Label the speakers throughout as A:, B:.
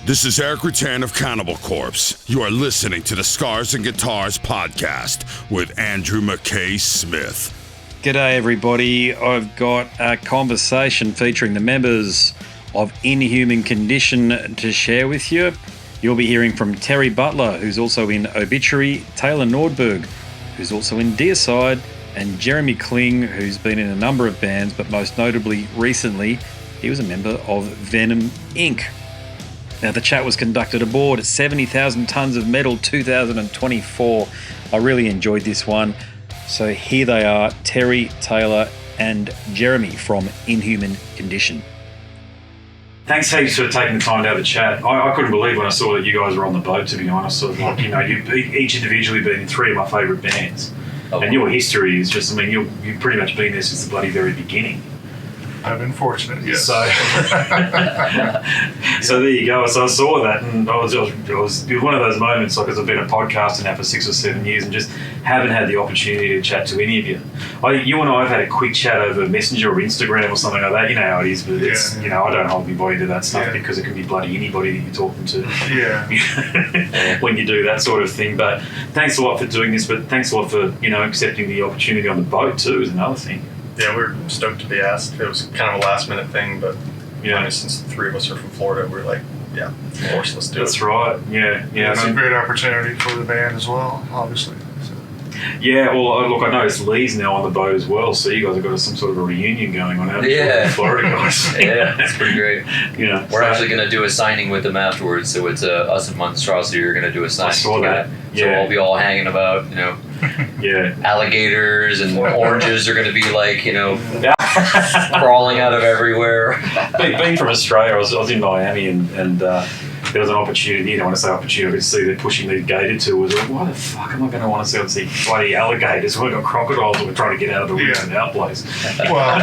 A: This is Eric Rutan of Cannibal Corpse. You are listening to the Scars and Guitars podcast with Andrew McKay Smith.
B: G'day everybody. I've got a conversation featuring the members of Inhuman Condition to share with you. You'll be hearing from Terry Butler, who's also in Obituary, Taylor Nordberg, who's also in Deicide, and Jeramie Kling, who's been in a number of bands, but most notably recently, he was a member of Venom Inc. Now, the chat was conducted aboard 70,000 Tons of Metal 2024. I really enjoyed this one. So here they are, Terry, Taylor, and Jeramie from Inhuman Condition. Thanks heaps for taking the time to have a chat. I couldn't believe when I saw that you guys were on the boat, to be honest. Sort of like, you know, you've each individually been in three of my favourite bands. Oh, and your history is just, I mean, you've pretty much been there since the bloody very beginning.
C: I've been fortunate, yes.
B: So there you go. So I saw that, and it was one of those moments, like, because I've been a podcaster now for 6 or 7 years and just haven't had the opportunity to chat to any of you. You and I have had a quick chat over Messenger or Instagram or something like that. You know how it is, but it's, you know, I don't hold anybody to that stuff because it can be bloody anybody that you're talking to.
C: Yeah.
B: When you do that sort of thing. But thanks a lot for doing this, but thanks a lot for, you know, accepting the opportunity on the boat too is another thing.
D: Yeah, we're stoked to be asked. It was kind of a last minute thing, but since the three of us are from Florida, we're like, yeah, of course, let's do it.
B: That's right. Yeah.
C: It's a great opportunity for the band as well, obviously. So.
B: Yeah, well, look, I noticed Lee's now on the boat as well, so you guys have got some sort of a reunion going on out in Florida, guys.
E: Yeah, it's pretty great.
B: We're
E: actually going to do a signing with them afterwards, so it's us and Monstrosity are going to do a signing.
B: I saw that.
E: So we'll be all hanging about, you know.
B: Yeah.
E: Alligators and oranges are going to be like, you know, crawling out of everywhere.
B: Being from Australia, I was in Miami and there was an opportunity, you know, when I say opportunity, to see they're pushing these gated tours. Like, why the fuck am I going to want to see bloody alligators? We've got crocodiles and we're trying to get out of the woods in our place.
C: Well,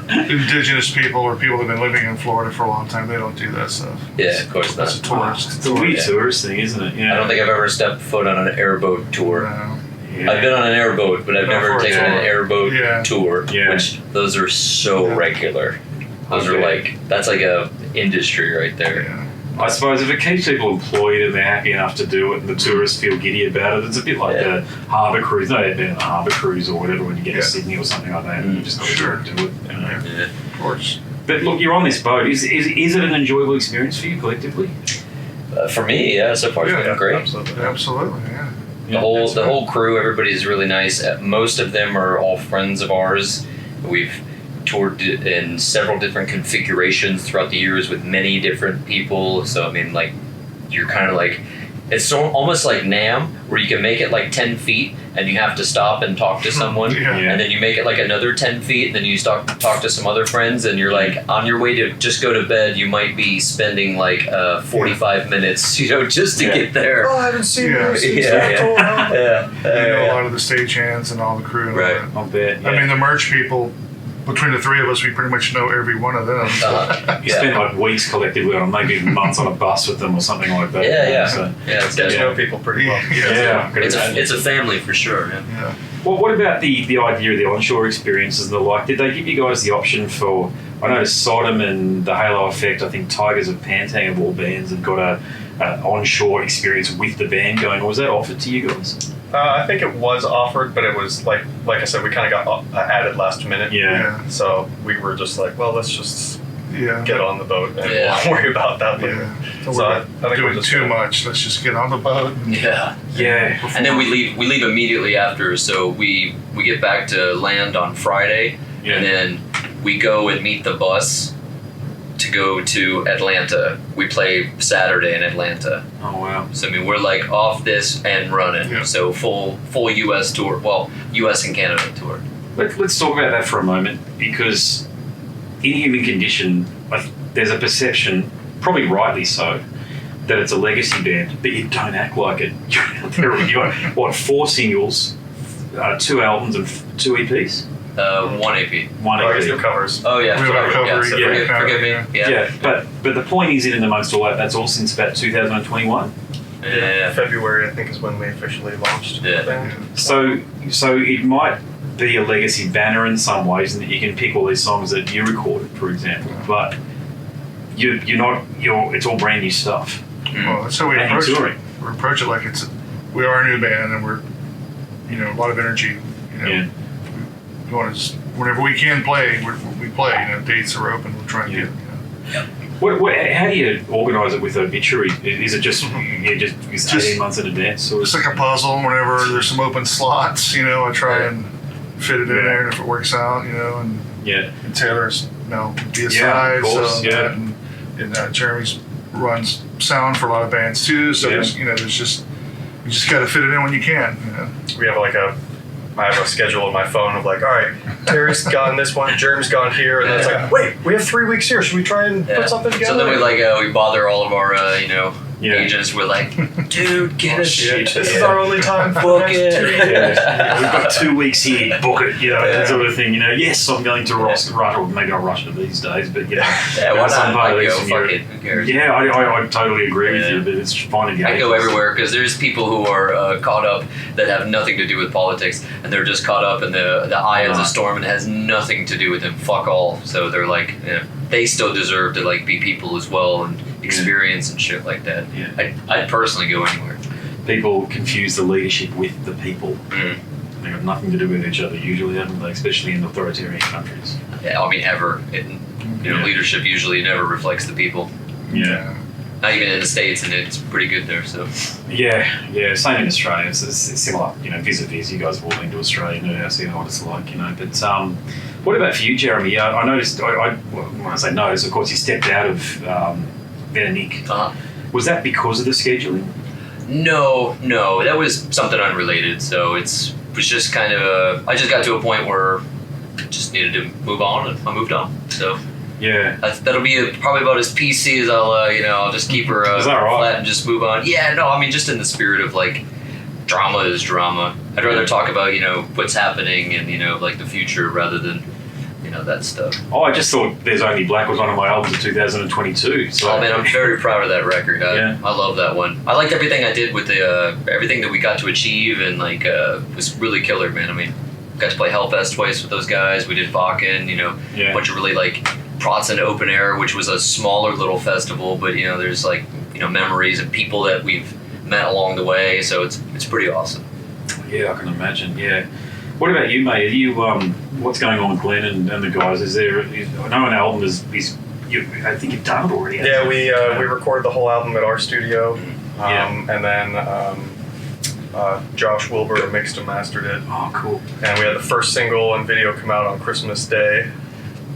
C: indigenous people or people that have been living in Florida for a long time, they don't do that stuff.
E: Yeah, of course not.
C: It's a tourist.
B: It's a weird tourist thing, isn't it? Yeah.
E: I don't think I've ever stepped foot on an airboat tour.
C: No.
B: Yeah.
E: I've been on an airboat, but I've never taken an airboat tour, which those are so regular. Those are like, that's like a industry right there.
C: Yeah.
B: I suppose if it keeps people employed and they're happy enough to do it and the tourists feel giddy about it, it's a bit like the harbour cruise. No, they've been on a harbour cruise or whatever when you get to Sydney or something like that and you just got to do it. You know?
C: Yeah, of course.
B: But look, you're on this boat. Is it an enjoyable experience for you collectively?
E: For me, so far it's been great.
C: Absolutely, yeah.
E: The whole crew, everybody's really nice. Most of them are all friends of ours. We've toured in several different configurations throughout the years with many different people. So, I mean, like, you're kind of like, it's so almost like NAMM, where you can make it like 10 feet and you have to stop and talk to someone. And then you make it like another 10 feet and then you talk to some other friends and you're like, on your way to just go to bed, you might be spending like 45 minutes, you know, just to get there.
C: Oh, I haven't seen this.
E: Yeah.
C: A lot of the stagehands and all the crew. And
E: right.
C: all that.
B: I'll bet.
C: I mean, the merch people, between the three of us, we pretty much know every one of them.
B: You spend like weeks collectively on maybe months on a bus with them or something like that.
E: It's
D: guys know people pretty well.
E: It's a family for sure.
C: Yeah.
B: Well, what about the idea of the onshore experiences and the like? Did they give you guys the option for, I noticed Sodom and the Halo Effect, I think Tigers of Pantang of all bands have got an onshore experience with the band going, or was that offered to you guys?
D: I think it was offered, but it was like I said, we kind of got added last minute.
B: Yeah.
D: So we were just like, well, let's just get on the boat and we'll worry about that later.
C: Yeah.
D: So I think
C: doing too much. Let's just get on the boat.
B: Yeah.
E: And then we leave immediately after. So we get back to land on Friday, and then we go and meet the bus to go to Atlanta. We play Saturday in Atlanta.
B: Oh wow!
E: So I mean, we're like off this and running.
C: Yeah.
E: So full U.S. tour. Well, U.S. and Canada tour.
B: Let's talk about that for a moment, because in Inhuman Condition, there's a perception, probably rightly so, that it's a legacy band, but you don't act like it. You're out there. You got 4 singles, 2 albums, and 2 EPs.
E: 1 AP.
B: One
D: I
B: EP.
D: guess the covers.
E: Oh yeah, forgive me.
B: Yeah, but the point is, in and amongst all that, that's all since about 2021.
E: Yeah.
D: February, I think, is when we officially launched the band.
B: So it might be a legacy banner in some ways, in that you can pick all these songs that you recorded, for example. But
F: it's all brand new stuff.
C: Well, that's how we
F: And
C: approach it.
F: touring.
C: We approach it like we are a new band, and we're, a lot of energy.
F: Yeah.
C: We want to whenever we can play, we play. Dates are open. We'll try and get.
F: How do you organise it with Obituary? Is it just 18 months in advance? Or?
C: It's like a puzzle. Whenever there's some open slots, I try and fit it in there, and if it works out, and Taylor's Deicide,
F: of course,
C: and Jeramie's runs sound for a lot of bands too. So there's you just got to fit it in when you can.
D: We have I have a schedule on my phone of like, all right, Terry's gone this one, Jerem's gone here, and then it's like, wait, we have 3 weeks here. Should we try and put something together?
E: So then we bother all of our agents. We're like, dude, get us shit.
D: This is our only time.
E: Book it.
F: We've got 2 weeks here. Book it. That sort of thing. Yes, I'm going to rush, or maybe I'll rush it these days. But
E: why not? I go. Fuck it. Who cares?
F: Yeah, I totally agree with you. But it's finding the
E: I go everywhere because there's people who are caught up that have nothing to do with politics, and they're just caught up in the eye of the storm, and it has nothing to do with them. Fuck all. So they're like, they still deserve to be people as well and experience and shit like that.
F: Yeah.
E: I'd personally go anywhere.
F: People confuse the leadership with the people. They have nothing to do with each other usually, haven't they? Especially in authoritarian countries.
E: Yeah, I mean, ever. Leadership usually never reflects the people.
F: Yeah.
E: Not even in the States, and it's pretty good there. So.
F: Yeah. Same in Australia. It's similar. Vis-a-vis. You guys have all been to Australia, know what it's like. But what about for you, Jeramie? I noticed. When I say notice, of course, you stepped out of Venom Inc. Was that because of the scheduling?
E: No, that was something unrelated. So it was just kind of I just got to a point where I just needed to move on, and I moved on. So
F: yeah,
E: that'll be probably about as PC as I'll just keep her flat and just move on. Yeah, no, I mean just in the spirit of drama is drama. I'd rather talk about what's happening and the future rather than that stuff.
F: Oh, I just thought There's Only Black was one of my albums of 2022. So.
E: Oh man, I'm very proud of that record. I love that one. I liked everything I did with the everything that we got to achieve, and was really killer, man. I mean, got to play Hellfest twice with those guys. We did Bakken, a bunch of really Protestant Open Air, which was a smaller little festival, but there's memories of people that we've met along the way. So it's pretty awesome.
F: Yeah, I can imagine. Yeah. What about you, mate? Are you what's going on with Glenn and the guys? I know an album I think you've done it already.
D: Yeah, we recorded the whole album at our studio, and then Josh Wilbur mixed and mastered it.
F: Oh, cool.
D: And we had the first single and video come out on Christmas Day.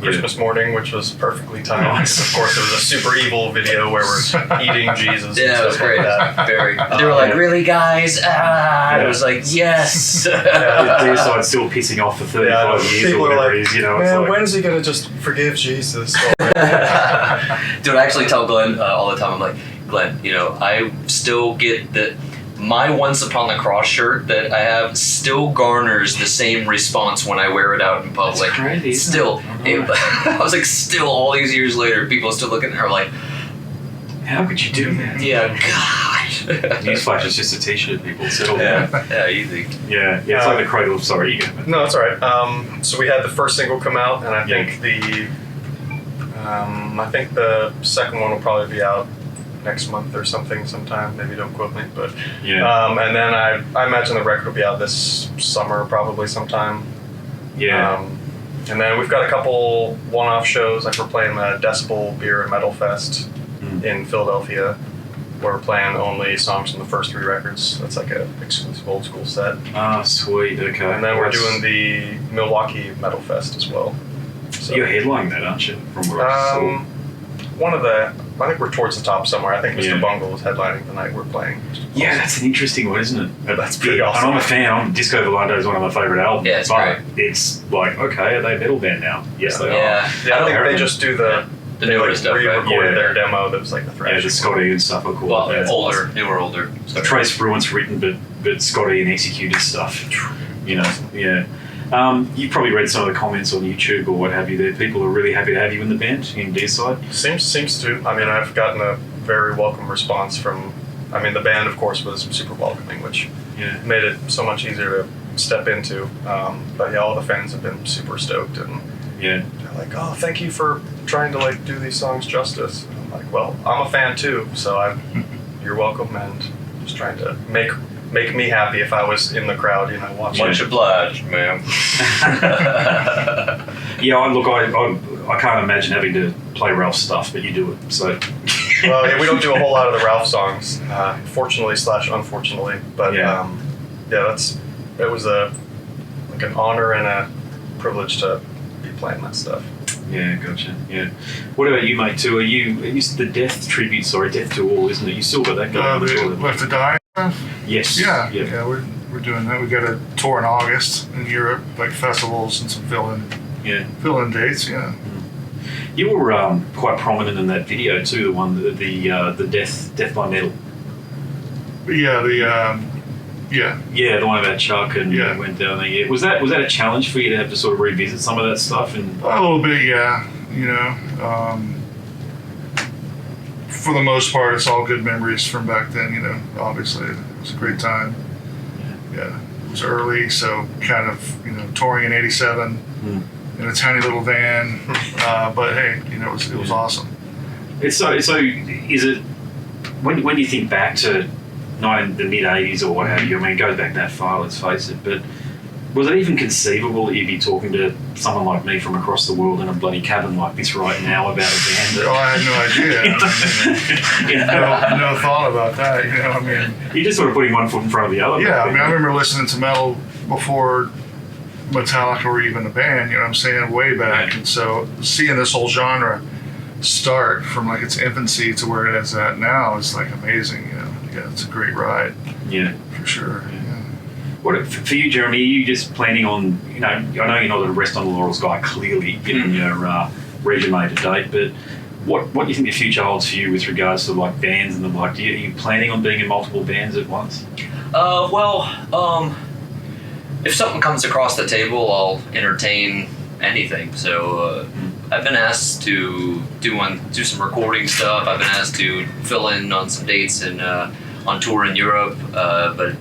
D: Christmas morning, which was perfectly timed.
F: Nice.
D: Of course, there was a super evil video where we're eating Jesus.
E: Yeah, it was great. Very. They were like, "Really, guys?" I was like, "Yes."
F: Deicide's still pissing off for 35 years.
D: People
F: or
D: are
F: whatever
D: like,
F: it is,
D: man, when is he gonna just forgive Jesus?
E: Dude, I actually tell Glenn all the time. I'm like, Glenn, I still get that. My Once Upon the Cross shirt that I have still garners the same response when I wear it out in public.
F: That's crazy,
E: still, I was like, still all these years later, people are still looking at her like,
F: how could you do that?
E: Yeah, God.
F: Newsflash is just a t-shirt, people. Settle down.
E: Yeah, easy.
F: Yeah, it's like the cradle of sorry. You go.
D: No, that's all right. So we had the first single come out, and I think the second one will probably be out next month or sometime. Maybe don't quote me, but and then I imagine the record will be out this summer probably sometime. And then we've got a couple one-off shows, like we're playing the Decibel Beer and Metal Fest in Philadelphia, where we're playing only songs from the first 3 records. That's like an exclusive old school set.
F: Ah, sweet, okay.
D: And then we're doing the Milwaukee Metal Fest as well. So
F: you're headlining that, aren't you? From what I saw.
D: I think we're towards the top somewhere. I think Mr. Bungle is headlining the night we're playing.
F: Yeah, that's an interesting one, isn't it?
D: That's pretty awesome.
F: And I'm a fan. Disco Volando is one of my favourite albums.
E: Yeah, it's
F: but
E: great.
F: It's like, okay, are they a metal band now? Yes, they are.
D: Yeah, I think they just do the
E: newer stuff, right?
D: re-recorded their demo that was like the thrash.
F: Yeah, the Scotty and stuff are cool.
E: Well, older.
F: Trace Bruin's written, but Scotty and executed stuff. Yeah. You've probably read some of the comments on YouTube or what have you there. People are really happy to have you in the band in Deicide.
D: Seems to. I mean, I've gotten a very welcome response from... I mean, the band, of course, was super welcoming, which made it so much easier to step into. But yeah, all the fans have been super stoked, and
F: Yeah.
D: They're like, oh, thank you for trying to like do these songs justice. And I'm like, well, I'm a fan too, so you're welcome, and just trying to make me happy if I was in the crowd, watching.
E: Much obliged, ma'am.
F: Yeah, look, I can't imagine having to play Ralph's stuff, but you do it, so.
D: Well, yeah, we don't do a whole lot of the Ralph songs, fortunately / unfortunately, but it was an honor and a privilege to be playing that stuff.
F: Yeah, gotcha. Yeah. What about you, mate? Too? Are you the Death tribute? Sorry, Death to All, isn't it? You still got that going?
C: Left to Die stuff?
F: Yes.
C: Yeah. We're doing that. We got a tour in August in Europe, like festivals and some fill-in dates. Yeah.
F: You were quite prominent in that video too. The one, the Death by Metal.
C: Yeah.
F: The one about Chuck and went down there. Yeah. Was that a challenge for you to have to sort of revisit some of that stuff? And
C: a little bit, yeah. For the most part, it's all good memories from back then. Obviously, it was a great time. Yeah, it was early, so kind of touring in '87 in a tiny little van. But hey, it was awesome.
F: It's so. Is it when you think back to the mid '80s or what have you? I mean, it goes back that far. Let's face it. But was it even conceivable that you'd be talking to someone like me from across the world in a bloody cabin like this right now about a band?
C: I had no idea. No thought about that.
F: You're just sort of putting one foot in front of the other.
C: Yeah, I remember listening to metal before Metallica were even a band. You know what I'm saying? Way back, and so seeing this whole genre start from like its infancy to where it is at now is like amazing. Yeah, it's a great ride. Yeah, for sure. Yeah.
F: What for you, Jeramie? Are you just planning on? I know you're not a rest on the laurels guy. Clearly, given your resume to date, but what do you think the future holds for you with regards to like bands and the like? Are you planning on being in multiple bands at once?
E: If something comes across the table, I'll entertain anything. So I've been asked to do some recording stuff. I've been asked to fill in on some dates and on tour in Europe, but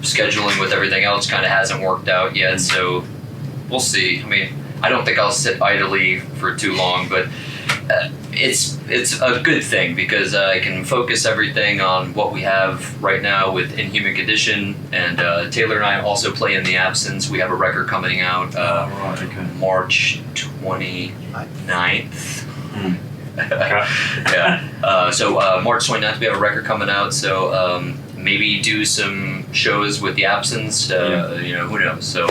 E: scheduling with everything else kind of hasn't worked out yet. So we'll see. I mean, I don't think I'll sit idly for too long, but it's a good thing because I can focus everything on what we have right now with Inhuman Condition, and Taylor and I also play in the absence. We have a record coming out March 29th. So March 29th we have a record coming out, so maybe do some shows with the absence, who knows. So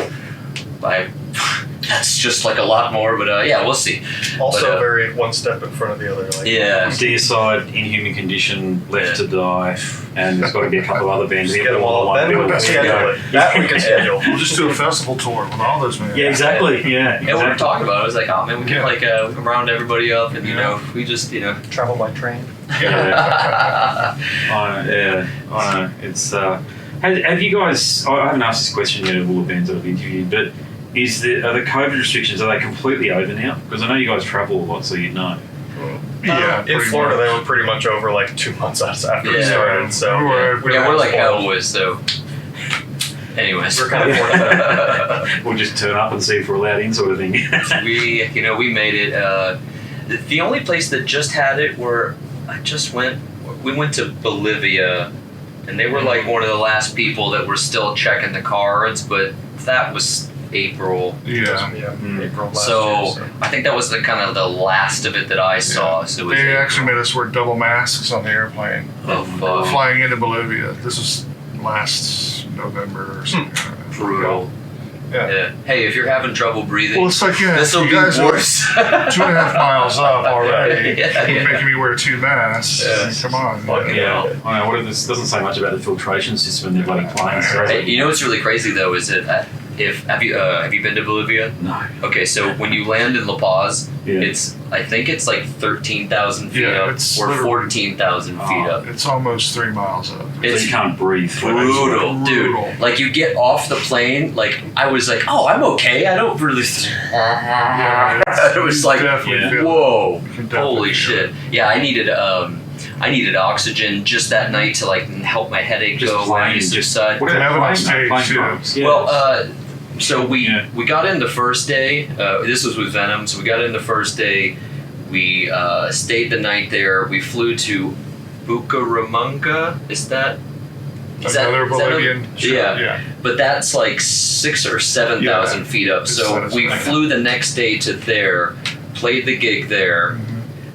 E: that's just like a lot more, but we'll see.
D: Also very one step in front of the other.
F: Deicide, Inhuman Condition, Left to Die, and there's got to be a couple other bands.
D: Get them all. Then we can schedule it. That we can schedule.
C: We'll just do a festival tour with all those bands.
F: Yeah, exactly. Yeah.
E: And we were talking about it. I was like, oh man, we can we can round everybody up, and we just
D: travel by train.
F: I know. It's have you guys? I haven't asked this question yet of all the bands that I've interviewed, but are the COVID restrictions, are they completely over now? Because I know you guys travel a lot, so you'd know.
D: In Florida, they were pretty much over like 2 months after we started. So
E: we're like Cowboys, so. Anyways,
D: we're kind of fortunate.
F: We'll just turn up and see if we're allowed in, sort of thing.
E: we made it. The only place that just had it where we went to Bolivia, and they were like one of the last people that were still checking the cards, but that was April.
D: April last
E: so
D: year, so
E: I think that was the kind of the last of it that I saw. So
C: they actually made us wear double masks on the airplane flying into Bolivia. This was last November or something.
E: Brutal. Yeah. Hey, if you're having trouble breathing,
C: well, it's like
E: this will be worse.
C: 2.5 miles up already. You're making me wear 2 masks. Come on.
F: I know. This doesn't say much about the filtration system in the bloody plane. So.
E: Hey, what's really crazy though is that have you been to Bolivia?
F: No.
E: Okay, so when you land in La Paz, I think it's like 13,000 feet up or 14,000 feet up.
C: It's almost 3 miles up.
F: So you can't breathe.
E: Brutal, dude. Like you get off the plane, like I was like, oh, I'm okay. I don't really. It was like, whoa, holy shit. Yeah, I needed oxygen just that night to like help my headache go.
F: What
C: have a nice day too.
E: Well, So we got in the first day. This was with Venom. So we got in the first day. We stayed the night there. We flew to Bucaramanga. Is that
C: another Bolivian?
E: Yeah. But that's like 6,000 or 7,000 feet up. So we flew the next day to there, played the gig there,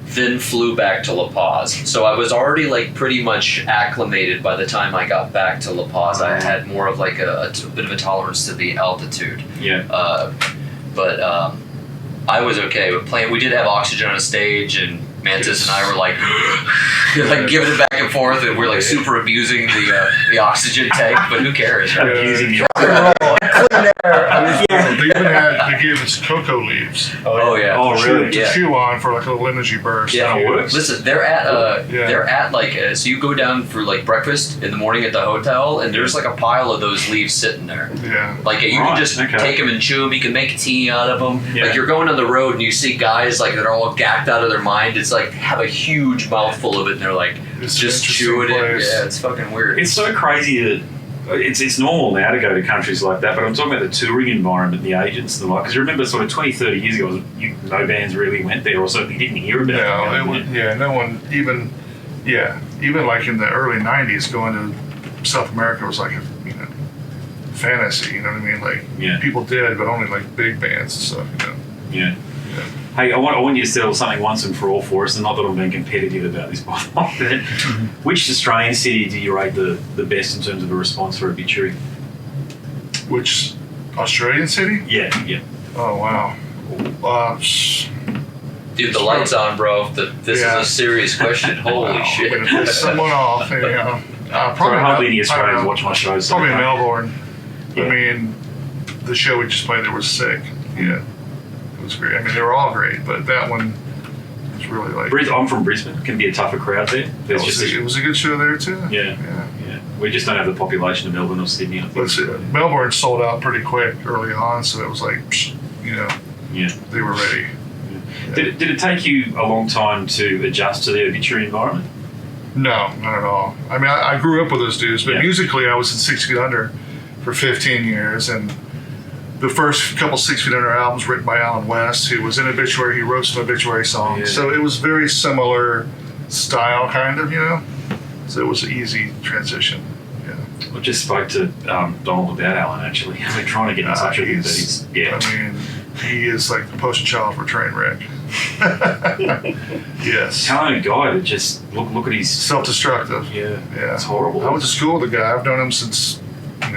E: then flew back to La Paz. So I was already like pretty much acclimated by the time I got back to La Paz. I had more of like a bit of a tolerance to the altitude.
F: Yeah.
E: But I was okay with playing. We did have oxygen on stage, and Mantis and I were like, like giving it back and forth, and we're like super abusing the oxygen tank. But who cares? Right?
F: Abusing the
C: They gave us cocoa leaves.
E: Oh yeah.
F: Oh really?
C: To chew on for like a little energy burst.
E: Yeah.
F: That works.
E: Listen, they're at like so you go down for like breakfast in the morning at the hotel, and there's like a pile of those leaves sitting there.
C: Yeah.
E: Like you can just take them and chew them. You can make tea out of them.
F: Yeah.
E: Like you're going on the road and you see guys like that are all gacked out of their mind. It's like have a huge mouthful of it, and they're like
C: It's
E: just
C: an
E: chewing it.
C: place.
E: Yeah, it's fucking weird.
F: It's so crazy that it's normal now to go to countries like that, but I'm talking about the touring environment, the agents and the like. Because remember, sort of 20, 30 years ago, no bands really went there, or certainly didn't hear about it.
C: No one even like in the early '90s, going to South America was like a fantasy. You know what I mean? Like people did, but only like big bands and stuff.
F: Yeah. Hey, I want you to settle something once and for all for us, and not that I'm being competitive about this, but which Australian city do you rate the best in terms of a response for Obituary?
C: Which Australian city?
F: Yeah.
C: Oh wow.
E: Dude, the light's on, bro. This is a serious question. Holy shit.
C: I'm gonna piss someone off.
F: Probably hardly any Australians watch my shows.
C: Probably Melbourne.
F: Yeah.
C: I mean, the show we just played there was sick. Yeah. It was great. I mean, they were all great, but that one was really like...
F: I'm from Brisbane. It can be a tougher crowd there.
C: It was a good show there, too.
F: Yeah. We just don't have the population of Melbourne or Sydney, I think.
C: Melbourne sold out pretty quick early on, so it was like, they were ready.
F: Yeah. Did it take you a long time to adjust to the Obituary environment?
C: No, not at all. I mean, I grew up with those dudes, but musically I was in 6 Feet Under for 15 years, and the first couple 6 Feet Under albums written by Alan West, who was in Obituary. He wrote some Obituary songs. Yeah. So it was very similar style, kind of, So it was an easy transition. Yeah.
F: I just spoke to Donald about Alan, actually. I've been trying to get in touch with him, but
C: I mean, he is like the poster child for Trainwreck. Yes.
F: Talented guy to just look at his...
C: Self-destructive.
F: Yeah.
C: It's
F: horrible.
C: I went to school with the guy. I've known him since,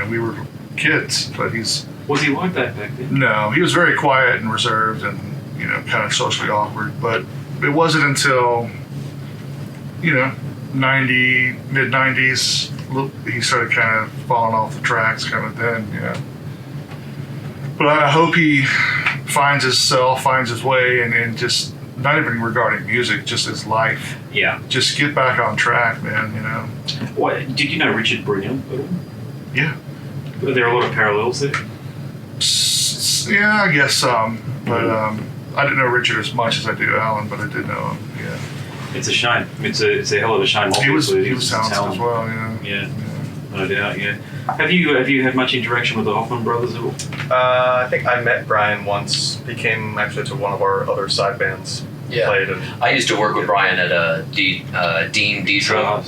C: we were kids, but he's...
F: Was he like that back then?
C: No, he was very quiet and reserved and, kind of socially awkward. But it wasn't until, mid-90s, he started kind of falling off the tracks kind of then, But I hope he finds himself, finds his way, and just, not even regarding music, just his life.
F: Yeah.
C: Just get back on track, man,
F: What, did you know Richard Brunel at all?
C: Yeah.
F: Are there a lot of parallels there?
C: Yeah, I guess some. But I didn't know Richard as much as I do Alan, but I did know him. Yeah.
F: It's a shame. It's a hell of a shame.
C: He was talented as well.
F: Yeah. No doubt. Yeah. Have you had much interaction with the Hoffman brothers at all?
D: I think I met Brian once. He came actually to one of our other side bands.
E: Yeah.
D: Played
E: I used to work with Brian at Dean D-Drum.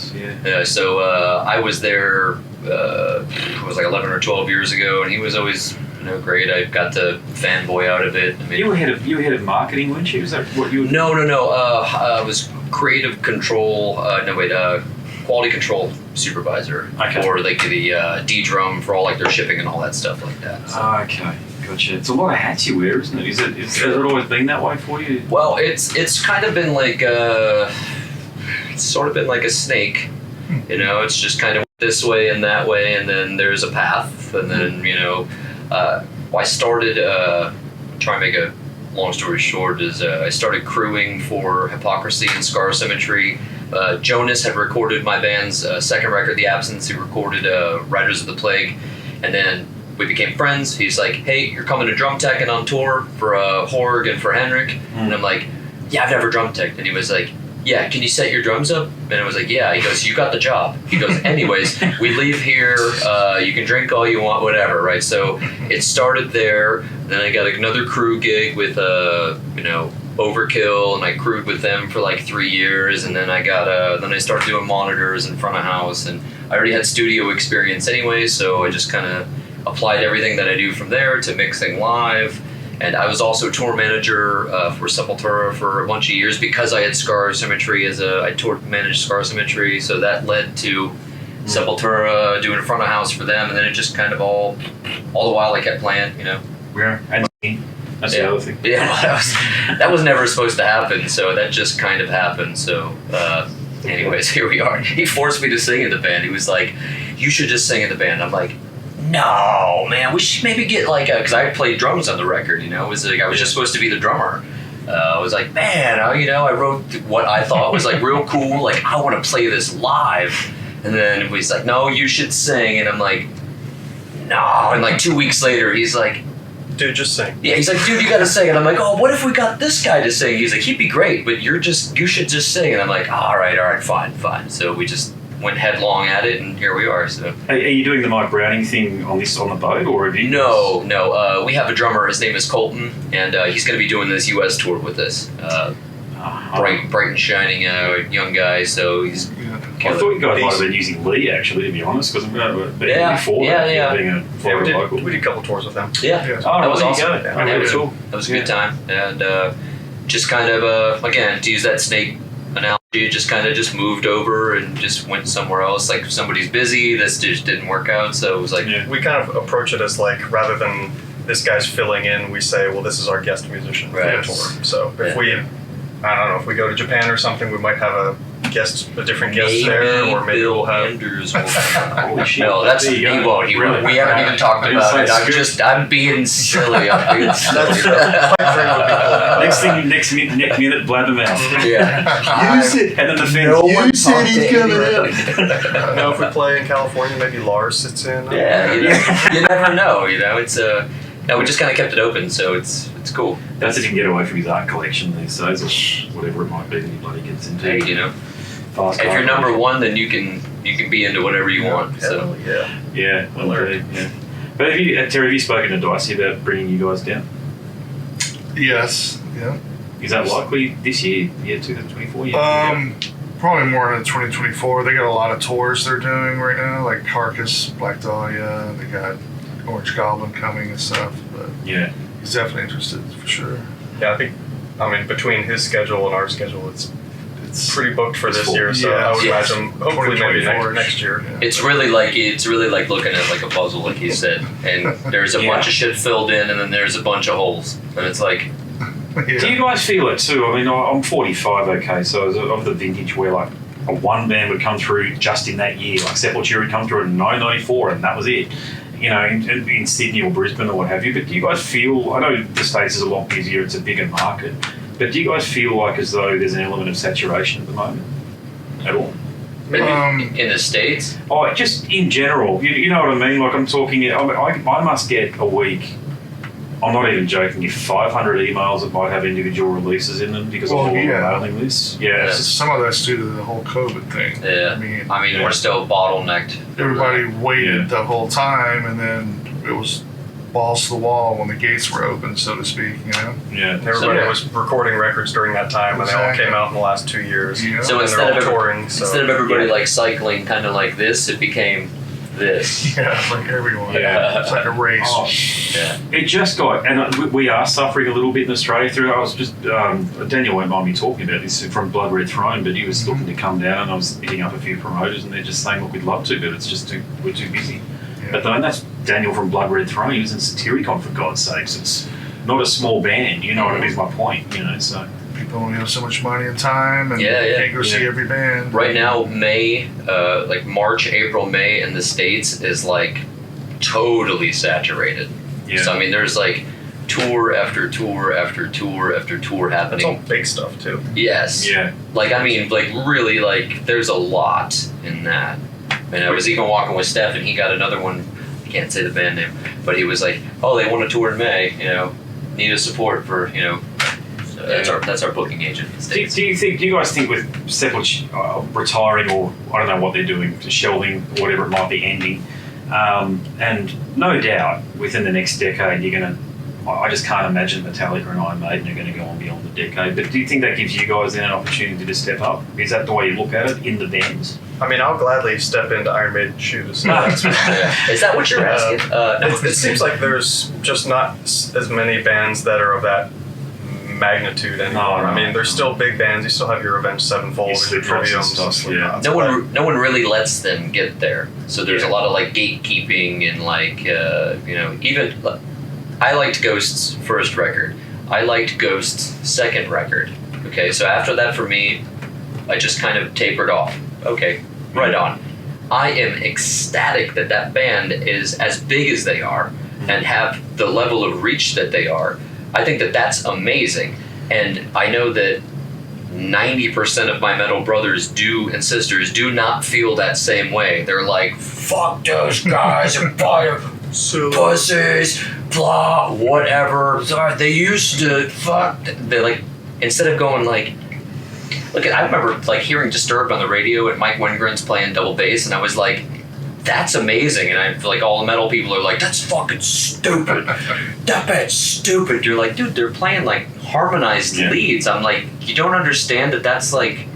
E: So I was there. It was like 11 or 12 years ago, and he was always great. I got the fanboy out of it. I mean,
F: you were head of marketing, weren't you? Was that what you?
E: No. I was creative control. Quality control supervisor for like the D-Drum for all like their shipping and all that stuff like that. So.
F: Okay, gotcha. It's a lot of hats you wear, isn't it? Has it always been that way for you?
E: Well, it's kind of been like it's sort of been like a snake. It's just kind of this way and that way, and then there's a path, and then I started. Try and make a long story short is I started crewing for Hypocrisy and Scar Symmetry. Jonas had recorded my band's second record, The Absence. He recorded Riders of the Plague, and then we became friends. He's like, "Hey, you're coming to drum tech and on tour for Horg and for Henrik," and I'm like, "Yeah, I've never drum teched," and he was like, yeah, can you set your drums up? And I was like, yeah. He goes, you got the job. He goes, anyways, we leave here, you can drink all you want, whatever, right? So it started there. Then I got another crew gig with, Overkill, and I crewed with them for like 3 years. And then I started doing monitors in front of house, and I already had studio experience anyway, so I just kind of applied everything that I do from there to mixing live. And I was also tour manager for Sepultura for a bunch of years because I had Scar Symmetry I tour managed Scar Symmetry, so that led to Sepultura doing a front of house for them, and then it just kind of all the while I kept playing,
F: Yeah, and that's the other thing.
E: Yeah, that was never supposed to happen, so that just kind of happened. So, anyways, here we are. He forced me to sing in the band. He was like, "You should just sing in the band." I'm like, no, man, we should maybe get because I played drums on the record, it was like I was just supposed to be the drummer. I was like, man, I wrote what I thought was like real cool, like I want to play this live. And then he's like, no, you should sing. And I'm like, no. And like 2 weeks later, he's like,
D: dude, just sing.
E: Yeah, he's like, dude, you gotta sing. And I'm like, oh, what if we got this guy to sing? He's like, he'd be great, but you should just sing. And I'm like, all right, fine. So we just went headlong at it, and here we are. So,
F: are you doing the Mike Browning thing on the boat, or have you?
E: No. We have a drummer. His name is Colton, and he's going to be doing this U.S. tour with us. Bright and shining young guy. So he's.
F: I thought you guys might have been using Lee, actually, to be honest, because before being a Florida local.
D: We did a couple tours with them.
E: Yeah.
F: Oh,
E: that was
F: awesome.
E: That was a good time, and just kind of again, to use that snake analogy, just moved over and just went somewhere else. Like, if somebody's busy, this just didn't work out, so it was like
D: we kind of approach it as like, rather than this guy's filling in, we say, well, this is our guest musician for the tour. So if I don't know, if we go to Japan or something, we might have a different guest there, or maybe
E: Bill
D: we'll have
E: Anders will come out.
F: Holy shit.
E: No, that's he won't. He won't. We haven't even talked about it. I'm being silly.
F: Next minute, blabbermouth.
E: Yeah.
F: You said, and then the fans.
C: You said he's coming out.
D: Now, if we play in California, maybe Lars sits in.
E: Yeah, you never know. It's we just kind of kept it open, so it's cool.
F: That's if you can get away from his art collection these days, or whatever it might be that he bloody gets into.
E: Hey, if you're number one, then you can be into whatever you want. So
F: yeah. But Terry, have you spoken to Dicey about bringing you guys down?
C: Yes. Yeah.
F: Is that likely this year? Yeah, 2024.
C: Probably more in 2024. They got a lot of tours they're doing right now, like Carcass, Black Dahlia. They got Orange Goblin coming and stuff. But
F: yeah,
C: he's definitely interested for sure.
D: Yeah, I mean, between his schedule and our schedule, it's pretty booked for this year. So I would imagine, hopefully, maybe next year.
C: Yeah.
E: It's really like looking at like a puzzle, like he said. And there's a bunch of shit filled in, and then there's a bunch of holes, and it's like.
C: Yeah.
F: Do you guys feel it too? I mean, I'm 45, okay, so of the vintage where like a one band would come through just in that year, like Sepultura would come through in 1994, and that was it. In Sydney or Brisbane or what have you. But do you guys feel? I know the States is a lot busier; it's a bigger market. But do you guys feel like as though there's an element of saturation at the moment at all?
E: Maybe in the States?
F: Oh, just in general. You know what I mean? Like I'm talking. I must get a week. I'm not even joking. If 500 emails that might have individual releases in them because of all the mailing lists. Yeah.
C: Some of that's due to the whole COVID thing.
E: Yeah. I mean, we're still bottlenecked.
C: Everybody waited the whole time, and then it was balls to the wall when the gates were open, so to speak.
F: Yeah.
D: Everybody was recording records during that time, and they all came out in the last 2 years.
C: Yeah.
E: So
D: instead of
E: everybody like cycling kind of like this, it became this.
C: Yeah, like everyone.
F: Yeah.
C: It's like a race.
F: Oh,
E: yeah.
F: It just got, and we are suffering a little bit in Australia through. I was just Daniel won't mind me talking about this from Blood Red Throne, but he was looking to come down, and I was hitting up a few promoters, and they're just saying, look, we'd love to, but it's just we're too busy. Yeah. But then that's Daniel from Blood Red Throne. He was in Satyricon, for God's sakes. It's not a small band. You know what I mean? Is my point. So.
C: People only have so much money and time, and can't go see every band.
E: Right now, May, like March, April, May in the States is like totally saturated.
F: Yeah.
E: So I mean, there's like tour after tour after tour after tour happening.
D: It's all big stuff too.
E: Yes.
F: Yeah.
E: Like I mean, like really, like there's a lot in that. And I was even walking with Steph, and he got another one. I can't say the band name, but he was like, "Oh, they want a tour in May. Need a support for So That's our booking agent.
F: Do you guys think with Sepultura retiring, or I don't know what they're doing, shelving, whatever it might be, ending, and no doubt within the next decade you're going to, I just can't imagine Metallica and Iron Maiden are going to go on beyond the decade, but do you think that gives you guys then an opportunity to step up? Is that the way you look at it in the bands?
D: I mean, I'll gladly step into Iron Maiden's shoes.
E: Is that what you're asking? No.
D: It seems like there's just not as many bands that are of that magnitude anymore. I mean, there's still big bands. You still have your Avenged Sevenfold and your Triviums.
E: No one really lets them get there. So there's a lot of like gatekeeping and like even. I liked Ghost's first record. I liked Ghost's second record. Okay, so after that for me, I just kind of tapered off. Okay, right on. I am ecstatic that band is as big as they are and have the level of reach that they are. I think that that's amazing. And I know that 90% of my metal brothers and sisters do not feel that same way. They're like, fuck those guys and pussies, blah, whatever. They used to fuck. They're like, instead of going like, look, I remember like hearing Disturbed on the radio and Mike Wingren's playing double bass, and I was like, that's amazing. And I feel like all the metal people are like, that's fucking stupid. That band's stupid. You're like, dude, they're playing like harmonized leads. I'm like, you don't understand that that's like,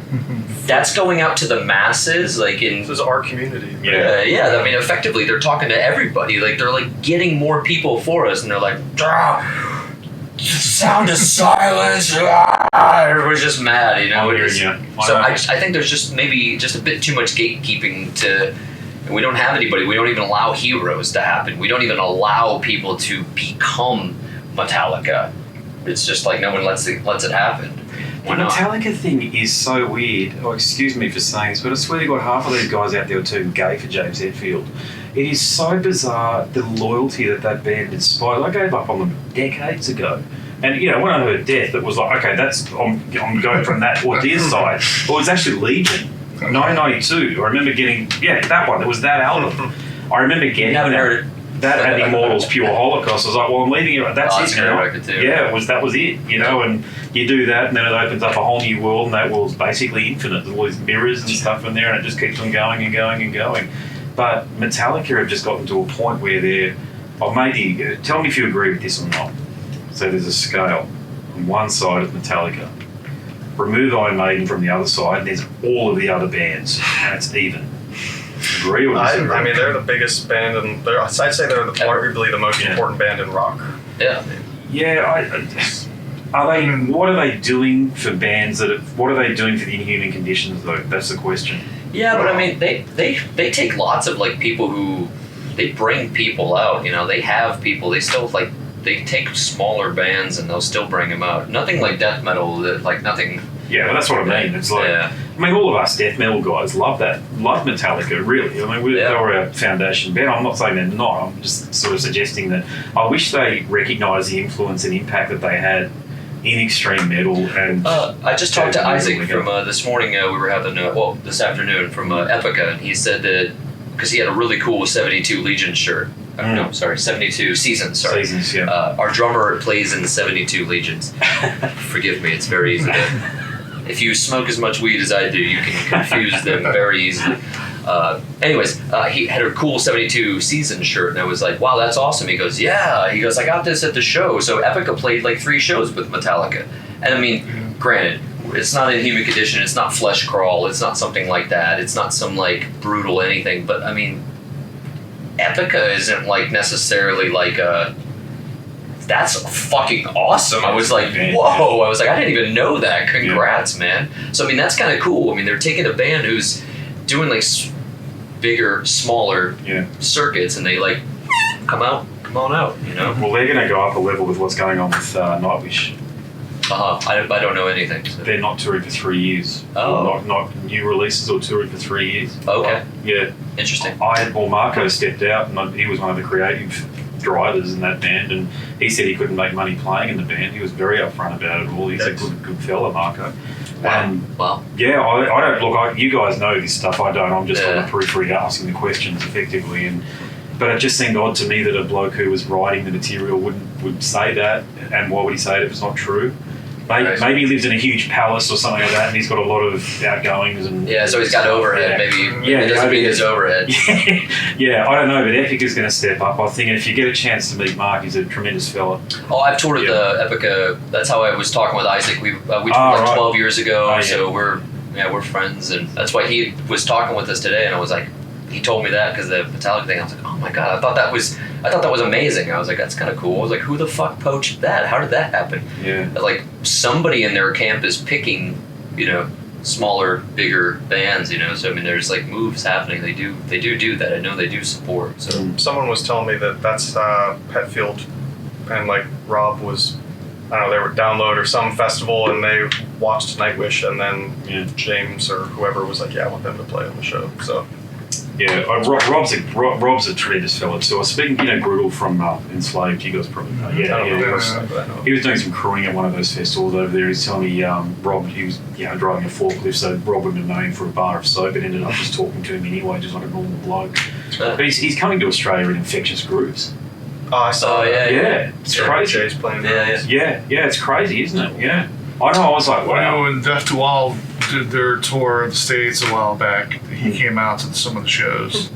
E: that's going out to the masses, like in...
D: This is our community.
E: Yeah, I mean, effectively, they're talking to everybody. Like, they're, like, getting more people for us, and they're like, sound of silence. Everybody's just mad, you know? So I think there's just maybe just a bit too much gatekeeping to... We don't have anybody. We don't even allow heroes to happen. We don't even allow people to become Metallica. It's just like no one lets it happen.
F: The Metallica thing is so weird. Oh, excuse me for saying this, but I swear to God, half of these guys out there are too gay for James Hetfield. It is so bizarre, the loyalty that band inspired. I gave up on them decades ago. And, when I heard Death, it was like, okay, I'm going from that or Deicide. Well, it was actually Legion, 1992. I remember getting, that one. It was that album. I remember getting that and Immortals Pure Holocaust. I was like, well, I'm leaving it. That's it now. Yeah, that was it, and you do that, and then it opens up a whole new world, and that world's basically infinite. There's all these mirrors and stuff in there, and it just keeps on going and going and going. But Metallica have just gotten to a point where they're... maybe, tell me if you agree with this or not. So there's a scale. On one side of Metallica, remove Iron Maiden from the other side, and there's all of the other bands, and it's even. Agree or disagree?
D: I mean, they're the biggest band, and I'd say they're arguably the most important band in rock.
E: Yeah.
F: Yeah, what are they doing for bands what are they doing for the Inhuman Conditions though? That's the question.
E: Yeah, but I mean, they take lots of like people who, they bring people out, they have people, they still like, they take smaller bands and they'll still bring them out. Nothing like death metal, like nothing.
F: Yeah, well, that's what I mean. It's like, I mean, all of us death metal guys love Metallica, really. I mean, they were our foundation band. I'm not saying they're not. I'm just sort of suggesting that I wish they recognised the influence and impact that they had in extreme metal. And
E: I just talked to Isaac from this morning. We were having this afternoon from Epica, and he said that because he had a really cool 72 Legion shirt. 72 Seasons. Sorry.
F: Seasons, yeah.
E: Our drummer plays in the 72 Legions. Forgive me, it's very easy to... If you smoke as much weed as I do, you can confuse them very easily. Anyways, he had a cool 72 Seasons shirt, and I was like, wow, that's awesome. He goes, yeah. He goes, I got this at the show. So Epica played like 3 shows with Metallica. And I mean, granted, it's not Inhuman Condition, it's not Flesh Crawl, it's not something like that. It's not some like brutal anything, but I mean, Epica isn't like necessarily like a... That's fucking awesome. I was like, whoa. I was like, I didn't even know that. Congrats, man. So, I mean, that's kind of cool. I mean, they're taking a band who's doing like bigger, smaller circuits, and they like come on out,
F: Well, they're going to go up a level with what's going on with Nightwish.
E: I don't know anything. So.
F: They're not touring for 3 years.
E: Oh.
F: Not new releases or touring for 3 years.
E: Okay.
F: Yeah.
E: Interesting.
F: Marco stepped out, and he was one of the creative drivers in that band, and he said he couldn't make money playing in the band. He was very upfront about it all. He's a good fella, Marco.
E: Wow.
F: Yeah, I don't look. You guys know this stuff. I don't. I'm just on the periphery asking the questions effectively, but it just seemed odd to me that a bloke who was writing the material would say that, and why would he say it if it's not true? Maybe he lives in a huge palace or something like that, and he's got a lot of outgoings and
E: so he's got overhead. Maybe it doesn't beat his overhead.
F: Yeah, I don't know, but Epic is going to step up. I think if you get a chance to meet Mark, he's a tremendous fella.
E: Oh, I've toured the Epica. That's how I was talking with Isaac. We toured like 12 years ago, so we're friends, and that's why he was talking with us today. And I was like, he told me that because the Metallica thing. I was like, oh my god, I thought that was amazing. I was like, that's kind of cool. I was like, who the fuck poached that? How did that happen?
F: Yeah.
E: Like somebody in their camp is picking, smaller, bigger bands. So I mean, there's like moves happening. They do that. I know they do support. So
D: someone was telling me that's Hetfield, and like Rob was, I don't know, they were Download or some festival and they watched Nightwish, and then James or whoever was like, yeah, I want them to play on the show. So.
F: Yeah, Rob's a tremendous fella too. I was speaking, Brutal from Enslaved. You guys probably know. He was doing some crewing at one of those festivals over there. He's telling me, Rob, he was driving a forklift, so Rob would have known him for a bar of soap, but ended up just talking to him anyway, just like a normal bloke. But he's coming to Australia in Infectious Grooves.
D: Oh, I saw that.
F: Yeah, it's crazy.
D: Jay's playing
F: yeah, it's crazy, isn't it? Yeah. I know, I was like, wow.
C: I know when Death to All did their tour of the States a while back, he came out to some of the shows,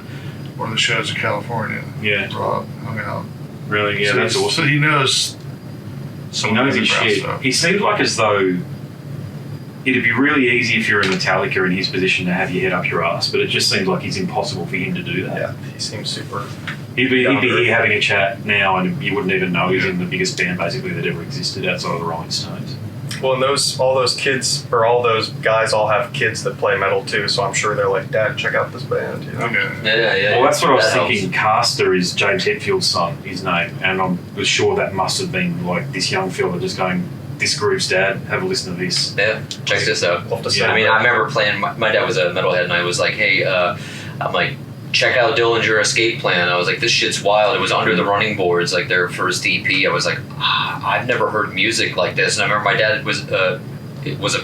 C: one of the shows in California.
F: Yeah.
C: Rob hung out.
F: Really? Yeah, that's awesome.
C: So he knows
F: his shit.
C: stuff.
F: He seemed like as though it'd be really easy if you're in Metallica in his position to have your head up your ass, but it just seems like it's impossible for him to do that.
D: Yeah, he seems super...
F: He'd be here having a chat now and you wouldn't even know he's in the biggest band basically that ever existed outside of the Rolling Stones.
D: Well, and all those kids, or all those guys all have kids that play metal too, so I'm sure they're like, Dad, check out this band.
E: Yeah.
F: Well, that's what I was thinking.
E: Helps.
F: Caster is James Hetfield's son, his name, and I was sure that must have been like this young fella just going, this grooves, Dad, have a listen to this.
E: Yeah, check this out.
F: Yeah.
E: I mean, I remember playing, my dad was a metalhead, and I was like, hey, I'm like, check out Dillinger Escape Plan. I was like, this shit's wild. It was Under the Running Boards, like their first EP. I was like, I've never heard music like this. And I remember my dad was a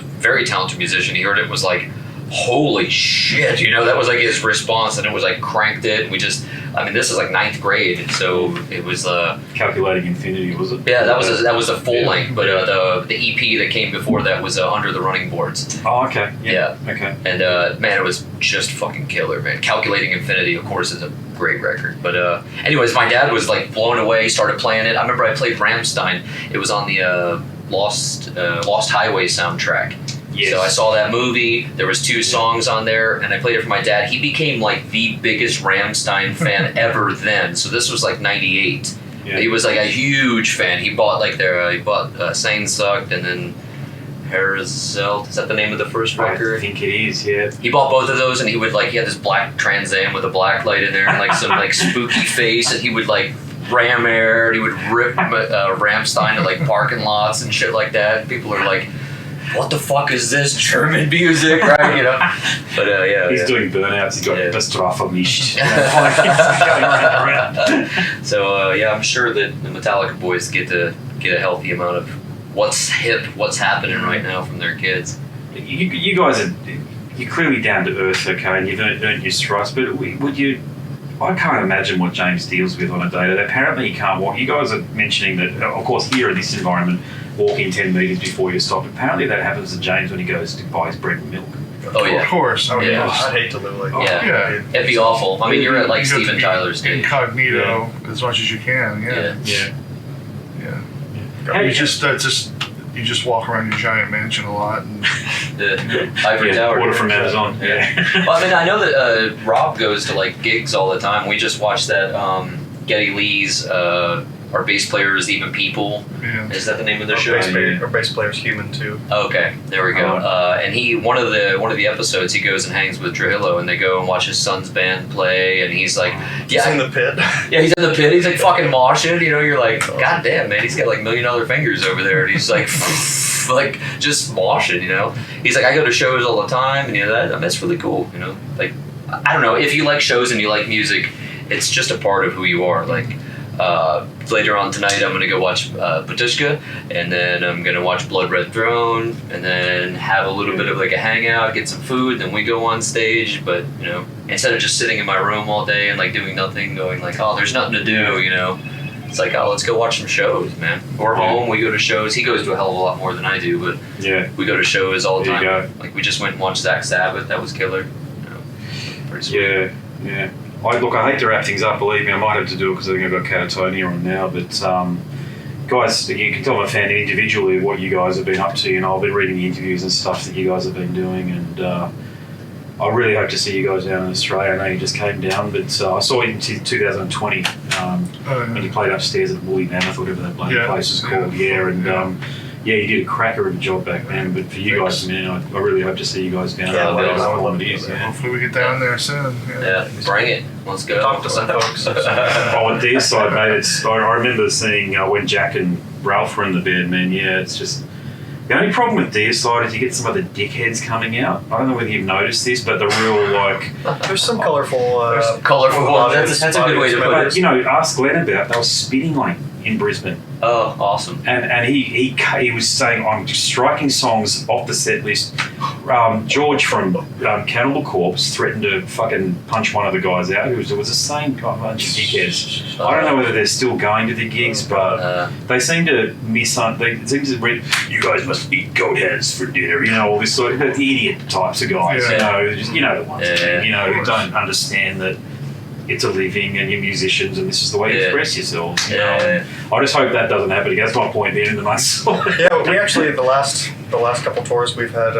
E: very talented musician. He heard it and was like, holy shit, that was like his response, and it was like cranked it. We just, this is like 9th grade, so it was
F: Calculating Infinity, was it?
E: Yeah, that was a full length, but the EP that came before that was Under the Running Boards.
F: Oh, okay.
E: Yeah.
F: Okay.
E: And man, it was just fucking killer, man. Calculating Infinity, of course, is a great record. But anyways, my dad was like blown away, started playing it. I remember I played Rammstein. It was on the Lost Highway soundtrack.
F: Yes.
E: So I saw that movie. There was 2 songs on there, and I played it for my dad. He became like the biggest Rammstein fan ever then. So this was like 98. Yeah. He was like a huge fan. He bought Sane Sucked, and then Herzelt. Is that the name of the first record?
F: I think it is, yeah.
E: He bought both of those, and he had this black Trans Am with a black light in there and like some like spooky face, and he would like ram air, and he would rip Rammstein to like parking lots and shit like that. People are like, what the fuck is this German music, right? But
F: he's doing burnouts. He's got Bestrafer mischt.
E: So I'm sure that the Metallica boys get a healthy amount of what's hip, what's happening right now from their kids.
F: You guys you're clearly down to earth, okay, and you've earned your stripes. But I can't imagine what James deals with on a day-to-day. Apparently, he can't walk. You guys are mentioning that, of course, here in this environment, walking 10 metres before you stop. Apparently that happens to James when he goes to buy his bread and milk.
E: Oh, yeah.
C: Of course.
D: I'd hate to live like that.
E: Yeah. It'd be awful. I mean, you're at like Steven Tyler's stage.
C: Incognito as much as you can,
E: Yeah.
C: You just walk around your giant mansion a lot. And,
E: Ivory Tower.
F: Order from Amazon. Yeah.
E: Well, I mean, I know that Rob goes to like gigs all the time. We just watched that Geddy Lee's Our Bass Player Is Even People.
C: Yeah.
E: Is that the name of the show?
D: Our bass player's human too.
E: Okay, there we go. And he one of the episodes he goes and hangs with Trujillo, and they go and watch his son's band play, and he's like,
D: he's in the pit.
E: Yeah, he's in the pit. He's like fucking moshing. You're like, God damn, man, he's got like $1 million fingers over there, and he's like, like just moshing. He's like, I go to shows all the time, and that's really cool. Like, I don't know, if you like shows and you like music, it's just a part of who you are. Like. Later on tonight, I'm going to go watch Batushka, and then I'm going to watch Blood Red Throne, and then have a little bit of like a hangout, get some food, then we go on stage. But, instead of just sitting in my room all day and like doing nothing, going like, oh, there's nothing to do, It's like, oh, let's go watch some shows, man. We're home. We go to shows. He goes to a hell of a lot more than I do, but we go to shows all the time. Like we just went and watched Zach Sabbath. That was killer. Pretty sweet.
F: Yeah. I hate to wrap things up. Believe me, I might have to do it because I think I've got Catatonia on now. But guys, you can tell I'm a fan individually of what you guys have been up to. I've been reading the interviews and stuff that you guys have been doing, and I really hope to see you guys down in Australia. I know you just came down, but I saw you in 2020 when you played upstairs at Woolly Mammoth, whatever that bloody place is called. You did a cracker of a job back then. But for you guys, man, I really hope to see you guys down there.
C: Hopefully we get down there soon.
E: Bring it. Let's go.
D: Talk to some folks.
F: On Deicide, mate, I remember seeing when Jack and Ralph were in the bed, man. Yeah, it's just... The only problem with Deicide is you get some of the dickheads coming out. I don't know whether you've noticed this, but the real,
D: There's some colourful...
E: That's a good way to put it.
F: But, ask Glenn about it. They were spitting like in Brisbane.
E: Oh, awesome.
F: And he was saying, I'm striking songs off the set list. George from Cannibal Corpse threatened to fucking punch one of the guys out. It was the same bunch of dickheads. I don't know whether they're still going to the gigs, but they seem to read, you guys must eat goat heads for dinner, all this sort of the idiot types of guys, the ones who don't understand that it's a living and you're musicians and this is the way you express yourselves. I just hope that doesn't happen again. That's my point being in the months.
D: We actually, the last couple tours we've had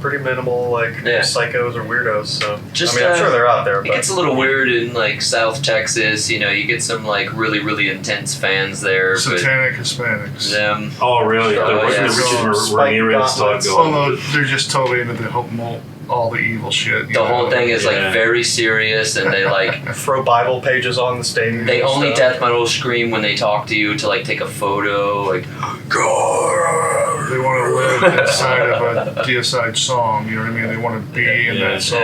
D: pretty minimal psychos or weirdos. So I'm sure they're out there.
E: It gets a little weird in like South Texas. You get some like really really intense fans there.
C: Satanic Hispanics.
F: Oh really? The Richard Ramirez type guys.
C: Oh no, they're just totally into the all the evil shit.
E: The whole thing is like very serious, and they like
D: throw Bible pages on the stage.
E: They only death metal scream when they talk to you to like take a photo. Like, God.
C: They want to live inside of a Deicide song. You know what I mean? They want to be in that song.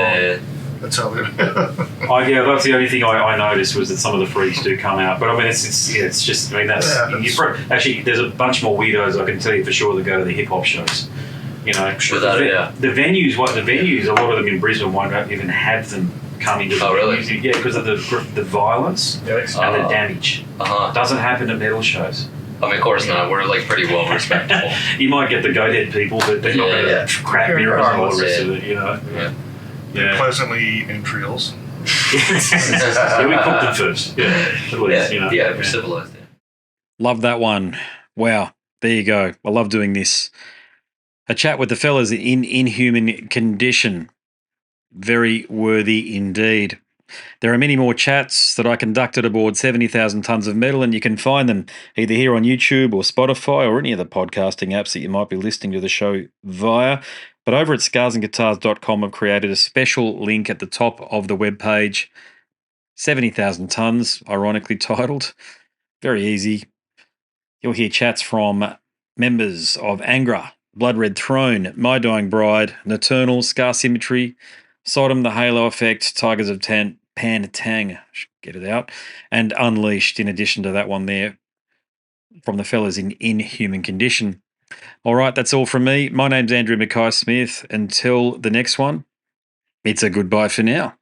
C: That's how they.
F: That's the only thing I noticed was that some of the freaks do come out. But I mean, it's just that's actually there's a bunch more weirdos I can tell you for sure that go to the hip hop shows. The venues, a lot of them in Brisbane won't even have them come into the music. Yeah, because of the violence and the damage. Doesn't happen at metal shows.
E: I mean, of course not. We're like pretty well respectable.
F: You might get the goathead people, but they're not going to crack mirrors and all the rest of it.
C: They pleasantly eat entrails.
F: We cook them first. At least,
E: we're civilized.
B: Love that one. Wow. There you go. I love doing this. A chat with the fellas in Inhuman Condition. Very worthy indeed. There are many more chats that I conducted aboard 70,000 Tons of Metal, and you can find them either here on YouTube or Spotify or any of the podcasting apps that you might be listening to the show via. But over at scarsandguitars.com, I've created a special link at the top of the webpage. 70,000 Tons, ironically titled. Very easy. You'll hear chats from members of Angra, Blood Red Throne, My Dying Bride, Nocturnal, Scar Symmetry, Sodom, The Halo Effect, Tigers of Pantang, get it out, and Unleashed, in addition to that one there from the fellas in Inhuman Condition. All right, that's all from me. My name's Andrew Mackay Smith. Until the next one, it's a goodbye for now.